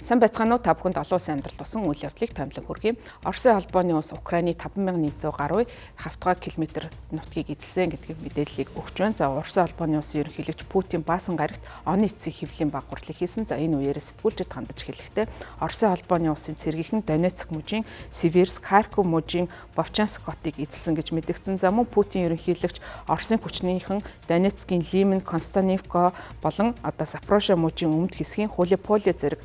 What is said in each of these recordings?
Сайн байцгаана уу, та бүхэнд олон улсын амьдралд тусан үйл явдлыг томилон хүргэе. Оросын холбооны улс Украины 5100 гаруй хавтгай километр нутгийг эзэлсэн гэдгийг мэдээллийг өгч байна. За Оросын холбооны улсын ерөнхийлөгч Путин баасан гарагт оны эцсийн хэвлэлийн баг хурлыг хийсэн. За энэ үеэр сэтгүүлчид хандаж хэлэхдээ Оросын холбооны улсын цэргийнхэн Донецк мужийн Северск, Харьков мужийн Вовчанск хотыг эзэлсэн гэж мэдгдсэн. За мөн Путин ерөнхийлөгч Оросын хүчнийхэн Донецкийн Лиман, Константиновка болон Запорожье мужийн өмнөд хэсгийн Хулиполе зэрэг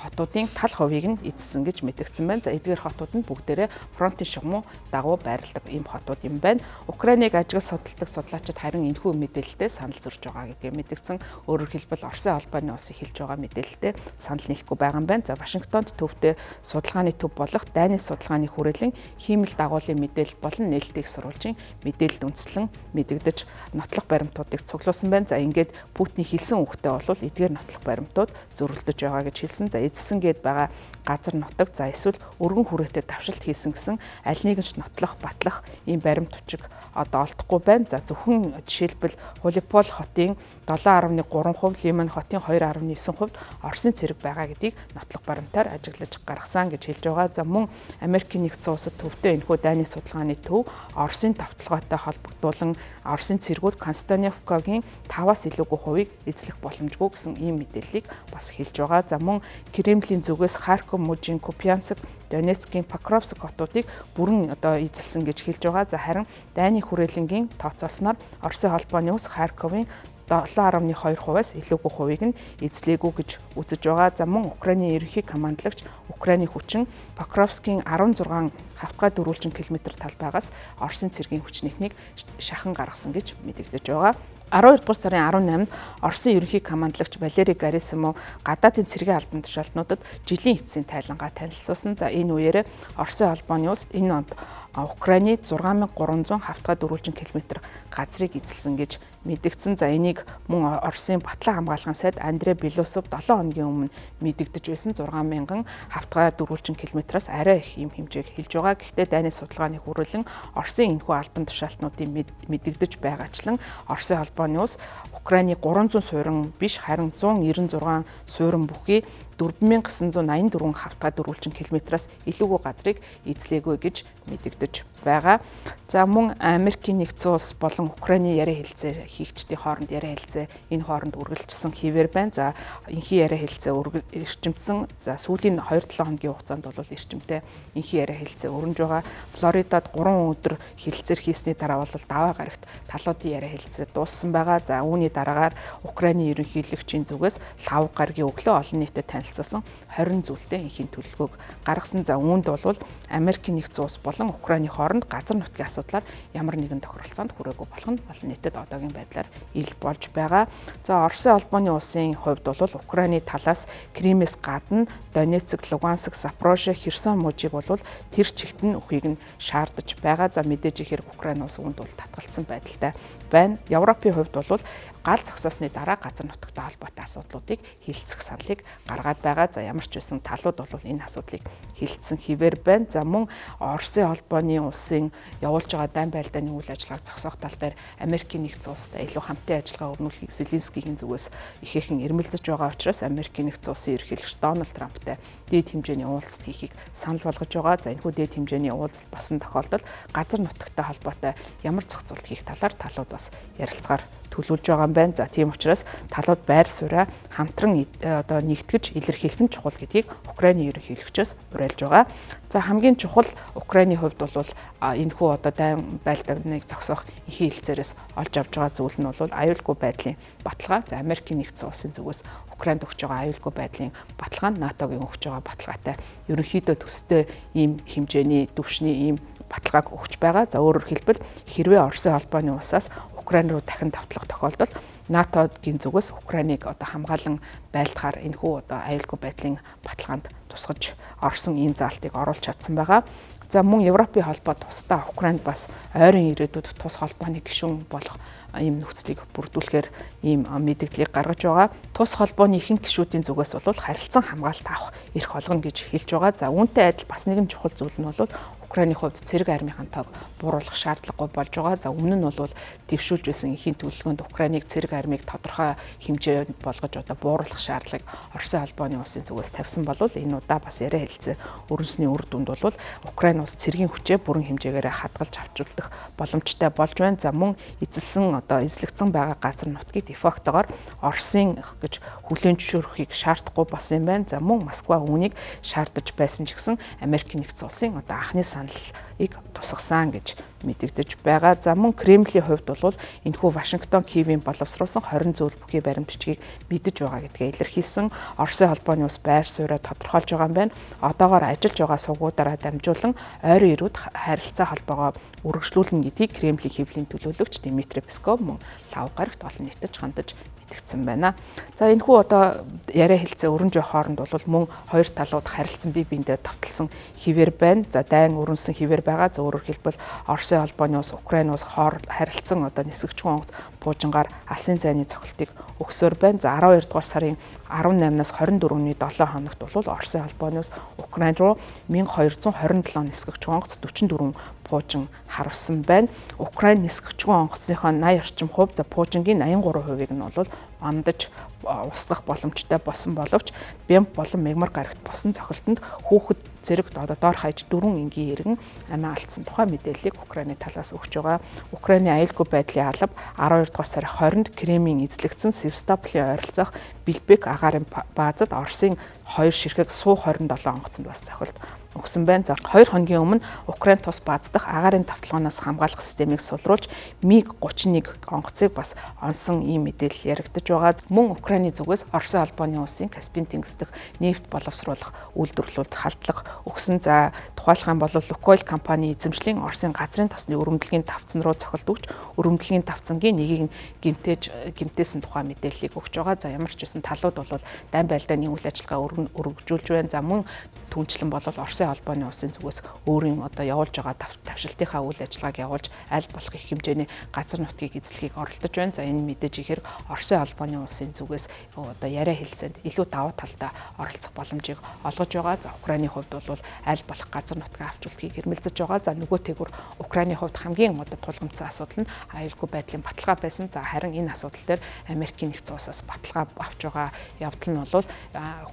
хотуудын тал хувийг нь эзэлсэн гэж мэдгдсэн байна. За эдгээр хотууд нь бүгдээрээ фронтын шугамуу дагуу байрладаг ийм хотууд юм байна. Украиныг ажиглаж судалдаг судлаачид харин энэхүү мэдээлэлтэй санал зөрж байгаа гэдгийг мэдгдсэн. Өөрөөр хэлбэл Оросын холбооны улсын хэлж байгаа мэдээлэлтэй санал нийлэхгүй байгаа юм байна. За Вашингтонд төвтэй судалгааны төв болох дайны судалгааны хүрээлэн хиймэл дагуулын мэдээлэл болон нээлтийг сурвалжийн мэдээлэлд үндэслэн мэдэгдэж нотлох баримтуудыг цуглуулсан байна. За ингээд Путин хэлсэн үгтэй бол эдгээр нотлох баримтууд зөрөлдөж байгаа гэж хэлсэн. За эзэлсэн гээд байгаа газар нутаг за эсвэл өргөн хүрээтэй давшилт хийсэн гэсэн аль нэгэнч нотлох, батлах ийм баримт учиг олдохгүй байна. За зөвхөн жишээлбэл Хулипол хотын 7.3%, Лиман хотын 2.9% Оросын цэрэг байгаа гэдгийг нотлох баримтаар ажиглаж гаргасан гэж хэлж байгаа. За мөн Америкийн нэгдсэн улсад төвтэй энэхүү дайны судалгааны төв Оросын давталгаатай холбогдуулан Оросын цэргүүд Константиновкагийн 5-аас илүүгүй хувийг эзлэх боломжгүй гэсэн ийм мэдээллийг бас хэлж байгаа. За мөн Кремлийн зүгээс Харьков мужийн Купянск, Донецкийн Покровск хотуудыг бүрэн эзэлсэн гэж хэлж байгаа. За харин дайны хүрээлэнгийн тооцоолсноор Оросын холбооны улс Харьковын 7.2%-аас илүүгүй хувийг нь эзлээгүй гэж үзэж байгаа. За мөн Украиний ерөнхий командлагч Украиний хүчин Покровскийн 16 хавтгай дөрвөлжин километр талбайгаас Оросын цэргийн хүчнийхнийг шахан гаргасан гэж мэдэгдэж байгаа. 12 дугаар сарын 18-нд Оросын ерөнхий командлагч Валерий Гарисимов гадаадын цэргийн албан тушаалтнуудад жилийн эцсийн тайлангаа танилцуулсан. За энэ үеэр Оросын холбооны улс энэ онд Украины 6300 хавтгай дөрвөлжин километр газрыг эзэлсэн гэж мэдэгдсэн. За энийг мөн Оросын батлан хамгаалгын сайд Андрей Белоусов 7 хоногийн өмнө мэдэгдэж байсан 6000 хавтгай дөрвөлжин километраас арай их юм хэмжээг хэлж байгаа. Гэхдээ дайны судалгааны хүрээлэн Оросын энэхүү албан тушаалтнуудын мэдэгдэж байгаачлан Оросын холбооны улс Украины 300 суурин биш харин 196 суурин бүхий 4984 хавтгай дөрвөлжин километраас илүүгүй газрыг эзлээгүй гэж мэдэгдэж байгаа. За мөн Америкийн нэгдсэн улс болон Украины яриа хэлцээ хийгчдийн хооронд яриа хэлцээ энэ хооронд үргэлжилсэн хэвээр байна. За энэхий яриа хэлцээ эрчимдсэн. За сүүлийн 2-7 хоногийн хугацаанд бол эрчимтэй энэхий яриа хэлцээ өрнөж байгаа. Флоридад 3 өдөр хэлцээр хийсний дараа бол даваа гарагт талуудын яриа хэлцээ дууссан байгаа. За үүний дараагаар Украины ерөнхийлөгчийн зүгээс лав гаргийн өглөө олон нийтэд танилцуулсан 20 зүйлтэй энхийн төлөвлөгөөг гаргасан. За үүнд бол Америкийн нэгдсэн улс болон Украины хооронд газар нутгийн асуудлаар ямар нэгэн тохиролцоонд хүрээгүй болох нь олон нийтэд одоогийн байдлаар ил болж байгаа. За Оросын холбооны улсын хувьд бол Украины талаас Кремээс гадна Донецк, Луганск, Запорожье, Херсон мужийг бол тэр чигт нь өхийг нь шаардаж байгаа. За мэдээж ихээр Украины улс үүнд бол татгалцсан байдалтай байна. Европын хувьд бол гал зогсоосны дараа газар нутагтай холбоотой асуудлуудыг хилцэх саналыг гаргаад байгаа. За ямар ч байсан талууд бол энэ асуудлыг хилцсэн хэвээр байна. За мөн Оросын холбооны улсын явуулж байгаа дайн байлдааны үйл ажиллагааг зогсоох тал дээр Америкийн нэгдсэн улстай илүү хамтын ажиллагаа өрнүүлэхийг Зеленскийгийн зүгээс ихээхэн эрмэлзэж байгаа учраас Америкийн нэгдсэн улсын ерөнхийлөгч Дональд Трамптай дээд хэмжээний уулзалт хийхийг санал болгож байгаа. За энэхүү дээд хэмжээний уулзалт босон тохиолдолд газар нутагтай холбоотой ямар зохицуулт хийх талаар талууд бас ярилцгаар төлөвлөж байгаа юм байна. За тийм учраас талууд байр сууриа хамтран нэгтгэж илэрхийлэх нь чухал гэдгийг Украины ерөнхийлөгчөөс уриалж байгаа. За хамгийн чухал Украины хувьд бол энэхүү дайн байлдааныг зогсоох ихэнх хэлцээрээс олж авж байгаа зүйл нь бол аюулгүй байдлын баталгаа. За Америкийн нэгдсэн улсын зүгээс Украинд өгч байгаа аюулгүй байдлын баталгаа нь НАТОгийн өгч байгаа баталгаатай ерөнхийдөө төстэй ийм хэмжээний түвшний ийм баталгааг өгч байгаа. За өөрөөр хэлбэл хэрвээ Оросын холбооны улсаас Украин руу дахин давтлах тохиолдолд НАТОгийн зүгээс Украиныг хамгаалan байлдахаар энэхүү аюулгүй байдлын баталгаанд тусгаж орсон ийм заалтыг оруулж чадсан байгаа. За мөн Европын холбоо тусдаа Украинд бас ойрын ирээдүйд тус холбооны гишүүн болох ийм нөхцөлийг бүрдүүлэхээр ийм мэдээллийг гаргаж байгаа. Тус холбооны ихэнх гишүүдийн зүгээс бол харилцан хамгаалалт авах эрх олгоно гэж хэлж байгаа. За үүнтэй адил бас нэгэн чухал зүйл нь бол Украиний хувьд цэрэг армийн тоог бууруулах шаардлагагүй болж байгаа. За өмнө нь бол дэвшүүлж байсан эхийн төлөвлөгөөнд Украиныг цэрэг армийг тодорхой хэмжээнд болгож одоо бууруулах шаардлагыг Оросын холбооны улсын зүгээс тавьсан болвол энэ удаа бас яриа хэлцээ өрнөсний үр дүнд бол Украин улс цэргийн хүчээ бүрэн хэмжээгээр хадгалж авчруулах боломжтой болж байна. За мөн эзэлсэн одоо эзлэгдсэн байгаа газар нутгийг дефактогоор Оросын гэж хүлээн зөвшөөрөхийг шаардахгүй болсон юм байна. За мөн Москва үүнийг шаардаж байсан ч гэсэн Америкийн нэгдсэн улсын одоо анхны саналыг тусгасан гэж мэдэгдэж байгаа. За мөн Кремлийн хувьд бол энэхүү Вашингтон Киевийн боловсруулсан 20 зөвлөл бүхий баримт бичгийг мэдэж байгаа гэдгээ илэрхийлсэн. Оросын холбооны улс байр сууриа тодорхойлж байгаа юм байна. Одоогоор ажиллаж байгаа сувгуудаараа дамжуулан ойрын ирүүд харилцаа холбоогоо үргэлжлүүлнэ гэдгийг Кремлийн хэвлэлийн төлөөлөгч Дмитрий Песков мөн лав гарагт олон нийтэд хандаж мэдгдсэн байна. За энэхүү одоо яриа хэлцээ өрн жоо хооронд бол мөн хоёр талууд харилцан бие биендээ давталсан хിവэр байна. За дайн өрнөсөн хിവэр байгаа. За өөрөөр хэлбэл Оросын холбооны улс Украин улс харилцан одоо нисгэгчгүй онгоц буужингаар алсын зайны цохилтыг өгсөөр байна. За 12 дугаар сарын 18-наас 24-ний 7 хоногт бол Оросын холбооны улс Украин руу 1227 нисгэгчгүй онгоц 44 буужин харавсан байна. Украин нисгэгчгүй онгоцныхоо 80 орчим хувь, за буужингийн 83%-ийг нь бол амдаж устгах боломжтой болсон боловч Бямб болон Мягмар гарагт босон цохилтонд хүүхэд зэрэг одоо доор хаяж 4 энгийн иргэн амиа алдсан тухай мэдээллийг Украины талаас өгч байгаа. Украины аюулгүй байдлын алба 12 дугаар сарын 20-нд Кремийн эзлэгдсэн Севастополийн ойролцоох Билбек агаарын баазад Оросын 2 ширхэг Су 27 онгоцонд бас цохилт өгсөн байна. За 2 хоногийн өмнө Украин тус бааз дахь агаарын тавталгаанаас хамгаалах системийг сулруулж МиГ-31 онгоцыг бас онсон ийм мэдээлэл яригдж байгаа. Мөн Украины зүгээс Оросын холбооны улсын Каспийн тэнгис дэх нефт боловсруулах үйлдвэрлэлд халдлага өгсөн. За тухайлах юм бол Лукойл компани эзэмшлийн Оросын газрын тосны өрөмдлөгийн тавцан руу цохилт өгч өрөмдлөгийн тавцангийн нэгийг гэмтээсэн тухай мэдээллийг өгч байгаа. За ямар ч байсан талууд бол дайн байлдааны үйл ажиллагаа өргөжүүлж байна. За мөн түнчлэн бол Оросын холбооны улсын зүгээс өөрийн одоо явуулж байгаа тавшилтынхаа үйл ажиллагааг явуулж аль болох их хэмжээний газар нутгийг эзлэхийг оролдож байна. За энэ мэдээж ихээр Оросын холбооны улсын зүгээс одоо яриа хэлцээнд илүү давуу талтай оролцох боломжийг олгож байгаа. За Украины хувьд бол аль болох газар нутгаа авчруулахыг эрмэлзэж байгаа. За нөгөө тэгүр Украины хувьд хамгийн одоо тулгымцсан асуудал нь аюулгүй байдлын баталгаа байсан. За харин энэ асуудал дээр Америкийн нэгдсэн улсаас баталгаа авч байгаа явдал нь бол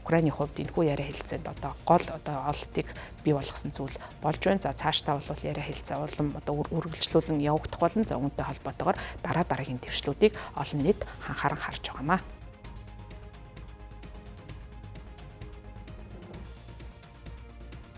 Украины хувьд энэхүү яриа хэлцээнд одоо гол одоо ололтыг бий болгосон зүйл болж байна. За цаашдаа бол яриа хэлцээ улам одоо үргэлжлүүлэн явагдах болно. За үүнтэй холбоотойгоор дараагийн төвшлүүдийг олон нийт анхааран харж байгаамаа.